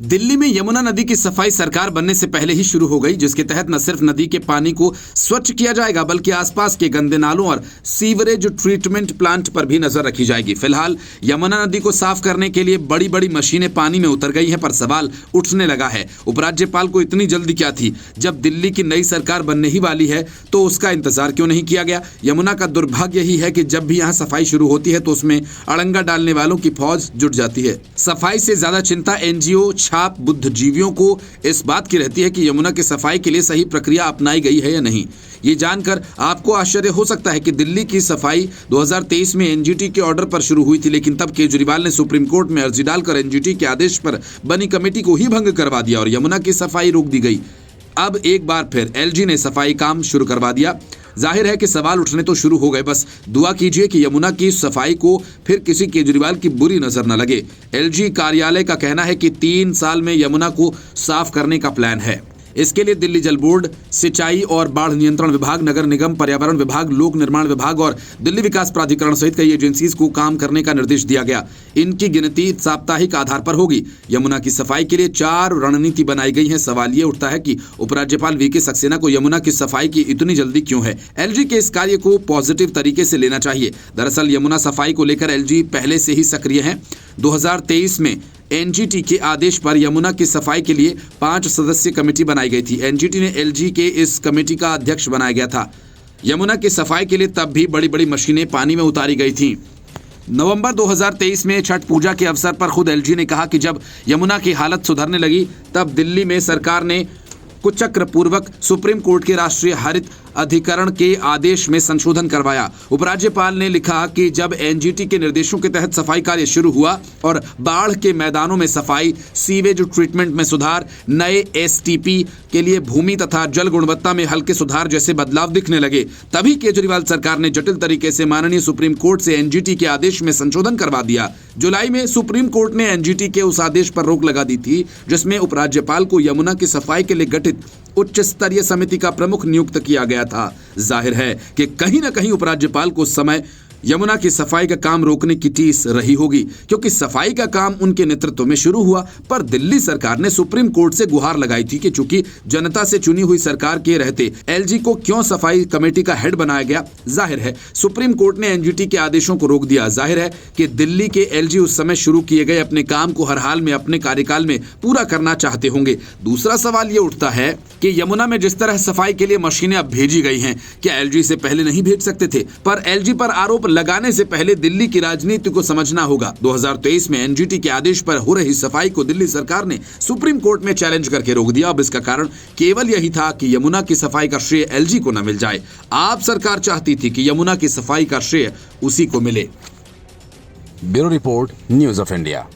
दिल्ली में यमुना नदी की सफाई सरकार बनने से पहले ही शुरू हो गई, जिसके तहत न सिर्फ नदी के पानी को स्वच्छ किया जाएगा बल्कि आसपास के गंदे नालों और सीवरेज ट्रीटमेंट प्लांट पर भी नजर रखी जाएगी। फिलहाल यमुना नदी को साफ करने के लिए बड़ी बड़ी मशीनें पानी में उतर गई हैं, पर सवाल उठने लगा है उपराज्यपाल को इतनी जल्दी क्या थी? जब दिल्ली की नई सरकार बनने ही वाली है तो उसका इंतजार क्यों नहीं किया गया? यमुना का दुर्भाग्य यही है कि जब भी यहाँ सफाई शुरू होती है तो उसमें अड़ंगा डालने वालों की फौज जुट जाती है। सफाई से ज्यादा चिंता एनजीओ छाप बुद्धिजीवियों को इस बात की रहती है कि यमुना की सफाई के लिए सही प्रक्रिया अपनाई गई है या नहीं। ये जानकर आपको आश्चर्य हो सकता है कि दिल्ली की सफाई 2023 में एनजीटी के ऑर्डर पर शुरू हुई थी, लेकिन तब केजरीवाल ने सुप्रीम कोर्ट में अर्जी डालकर एनजीटी के आदेश पर बनी कमेटी को ही भंग करवा दिया और यमुना की सफाई रोक दी गई। अब एक बार फिर एलजी ने सफाई काम शुरू करवा दिया। जाहिर है कि सवाल उठने तो शुरू हो गए, बस दुआ कीजिए कि यमुना की सफाई को फिर किसी केजरीवाल की बुरी नजर न लगे। एलजी कार्यालय का कहना है कि 3 साल में यमुना को साफ करने का प्लान है। इसके लिए दिल्ली जल बोर्ड, सिंचाई और बाढ़ नियंत्रण विभाग, नगर निगम, पर्यावरण विभाग, लोक निर्माण विभाग और दिल्ली विकास प्राधिकरण सहित कई एजेंसीज को काम करने का निर्देश दिया गया। इनकी गिनती साप्ताहिक आधार पर होगी। यमुना की सफाई के लिए 4 रणनीति बनाई गई है। सवाल ये उठता है कि उपराज्यपाल वीके सक्सेना को यमुना की सफाई की इतनी जल्दी क्यों है? एलजी के इस कार्य को पॉजिटिव तरीके से लेना चाहिए। दरअसल यमुना सफाई को लेकर एलजी पहले से ही सक्रिय है। 2023 में एनजीटी के आदेश पर यमुना की सफाई के लिए 5 सदस्यीय कमेटी बनाई गई थी। एनजीटी ने एलजी के इस कमेटी का अध्यक्ष बनाया गया था। यमुना की सफाई के लिए तब भी बड़ी बड़ी मशीनें पानी में उतारी गई थीं। नवंबर 2023 में छठ पूजा के अवसर पर खुद एलजी ने कहा कि जब यमुना की हालत सुधरने लगी तब दिल्ली में सरकार ने कुचक्र पूर्वक सुप्रीम कोर्ट के राष्ट्रीय हरित अधिकरण के आदेश में संशोधन करवाया। उपराज्यपाल ने लिखा कि जब एनजीटी के निर्देशों के तहत सफाई कार्य शुरू हुआ और बाढ़ के मैदानों में सफाई, सीवेज ट्रीटमेंट में सुधार, नए एसटीपी के लिए भूमि तथा जल गुणवत्ता में हल्के सुधार जैसे बदलाव दिखने लगे, तभी केजरीवाल सरकार ने जटिल तरीके से माननीय सुप्रीम कोर्ट से एनजीटी के आदेश में संशोधन करवा दिया। जुलाई में सुप्रीम कोर्ट ने एनजीटी के उस आदेश पर रोक लगा दी थी जिसमें उपराज्यपाल को यमुना की सफाई के लिए गठित उच्च स्तरीय समिति का प्रमुख नियुक्त किया गया था। जाहिर है कि कहीं न कहीं उपराज्यपाल को उस समय यमुना की सफाई का काम रोकने की टीस रही होगी, क्योंकि सफाई का काम उनके नेतृत्व में शुरू हुआ, पर दिल्ली सरकार ने सुप्रीम कोर्ट से गुहार लगाई थी कि चूंकि जनता से चुनी हुई सरकार के रहते एलजी को क्यों सफाई कमेटी का हेड बनाया गया। जाहिर है सुप्रीम कोर्ट ने एनजीटी के आदेशों को रोक दिया। जाहिर है कि दिल्ली के एलजी उस समय शुरू किए गए अपने काम को हर हाल में अपने कार्यकाल में पूरा करना चाहते होंगे। दूसरा सवाल ये उठता है कि यमुना में जिस तरह सफाई के लिए मशीनें अब भेजी गई हैं, क्या एलजी से पहले नहीं भेज सकते थे? पर एलजी पर आरोप लगाने से पहले दिल्ली की राजनीति को समझना होगा। 2023 में एनजीटी के आदेश पर हो रही सफाई को दिल्ली सरकार ने सुप्रीम कोर्ट में चैलेंज करके रोक दिया। अब इसका कारण केवल यही था कि यमुना की सफाई का श्रेय एलजी को न मिल जाए। आप सरकार चाहती थी कि यमुना की सफाई का श्रेय उसी को मिले। Bureau report, news of India.